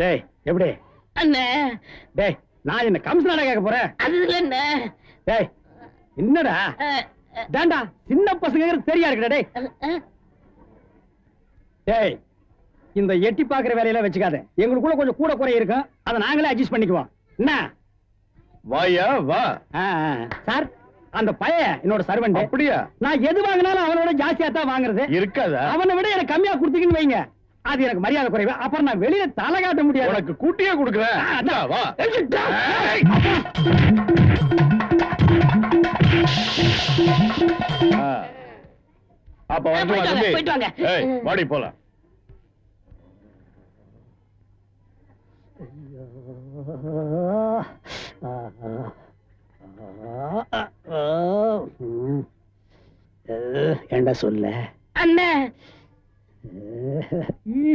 டேய் எப்படி அண்ணே? டேய் நான் என்ன கம்சனாடா கேட்க போறேன்? அது இல்ல. டேய் என்னடா டேண்டா சின்ன பசங்க தெரியா இருக்குடா. டேய் டேய் இந்த எட்டி பாக்குற வேலையில வச்சுக்காத. எங்களுக்குள்ள கொஞ்சம் கூட குறை இருக்கும், அதை நாங்களே அட்ஜஸ்ட் பண்ணிக்குவோம். என்ன வாயா வா. சார் அந்த பையன் என்னோட சர்வெண்ட். அப்படியா? நான் எது வாங்கினாலும் அவனோட ஜாஸ்தியா தான் வாங்குறது. இருக்காதா? அவனை விட எனக்கு கம்மியா கொடுத்தீங்கன்னு வைங்க, அது எனக்கு மரியாதை குறைவு. அப்புறம் நான் வெளியில தலை காட்ட முடியாது. உனக்கு கூட்டியே கொடுக்குறேன். வா. அப்ப போயிட்டு வாங்க. வாடி போலாம். ஏண்டா சொல்ல அண்ணே?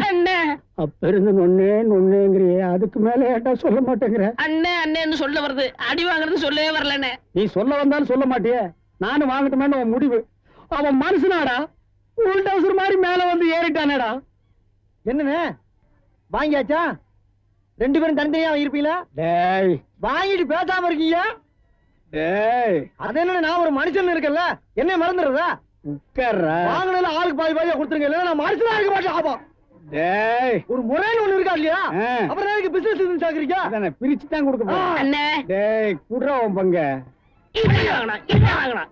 அண்ணே அப்ப இருந்து நொன்னே நொன்னேங்கிறியே, அதுக்கு மேல ஏண்டா சொல்ல மாட்டேங்கிற? அண்ணே அண்ணேன்னு சொல்ல வருது, அடி வாங்குறது சொல்லவே வரலண்ணே. நீ சொல்ல வந்தாலும் சொல்ல மாட்டியே, நானும் வாங்கட்டுமேன்னு உன் முடிவு. அவன் மனுஷனாடா, உள்டவுசர் மாதிரி மேல வந்து ஏறிட்டானேடா. என்னண்ணே வாங்கியாச்சா? ரெண்டு பேரும் தனித்தனியா வாங்கிருப்பீங்களா? டேய் வாங்கிட்டு பேசாம இருக்கீங்க. டேய் அது என்ன, நான் ஒரு மனுஷன் இருக்கல, என்ன மறந்துடுறதா? உட்கார்றா. வாங்கினால ஆளுக்கு பாதி பாதியா கொடுத்துருங்க, இல்ல நான் மனுஷனா இருக்க மாட்டேன். ஆமா டேய் ஒரு முறைன்னு ஒண்ணு இருக்கா இல்லையா? அப்புறம் எனக்கு பிசினஸ் சாக்குறீங்க. அதானே பிரிச்சு தான் கொடுக்க போறேன். அண்ணே டேய் குடுறா உன் பங்க. இது வாங்கணும், இது வாங்கணும்.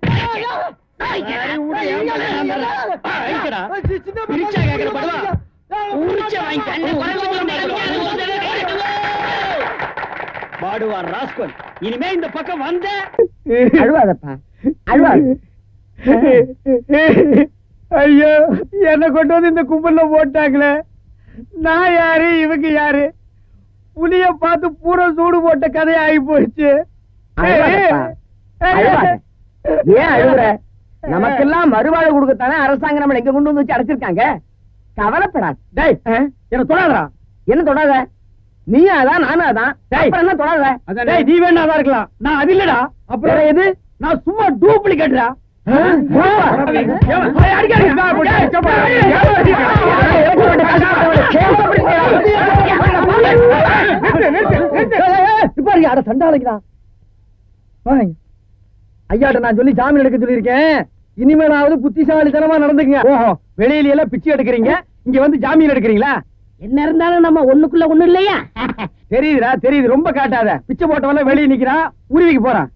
பிரிச்சா கேக்குற படுவா. உரிச்ச வாங்கி அண்ணே பாடுவா ராஸ்கல். இனிமே இந்த பக்கம் வந்த அழுவாதப்பா, அழுவாது. ஐயோ என்ன கொண்டு வந்து இந்த கும்பல்ல போட்டாங்களே. நான் யாரு, இவங்க யாரு? புலிய பார்த்து பூரா சூடு போட்ட கதையா ஆகி போயிடுச்சு. ஏன் அழுகுற? நமக்கெல்லாம் மறுவாழ்வு கொடுக்கத்தானே அரசாங்கம் நம்மள எங்க கொண்டு வந்து வச்சு அடைச்சிருக்காங்க. கவலைப்படாது. டேய் என்ன தொடாதடா. என்ன தொடாத? நீயும் அதான் நானும் அதான். என்ன தொடாத? டேய் நீ வேணா தான் இருக்கலாம், நான் அது இல்லடா. அப்புறம் எது? நான் சும்மா டூப்ளிகேட்ரா. சண்டாளிக்கிறான். ஐயாட்ட நான் சொல்லி ஜாமீன் எடுக்க சொல்லியிருக்கேன். இனிமேலாவது புத்திசாலித்தனமா நடந்துக்குங்க. ஓஹோ, வெளியில எல்லாம் பிச்சை எடுக்கிறீங்க, இங்க வந்து ஜாமீன் எடுக்கிறீங்களா? என்ன இருந்தாலும் நம்ம ஒண்ணுக்குள்ள ஒண்ணு இல்லையா? தெரியுதுடா தெரியுது, ரொம்ப காட்டாத. பிச்சை போட்டவன வெளியே நிக்கிறான், உருவிக்கு போறான்.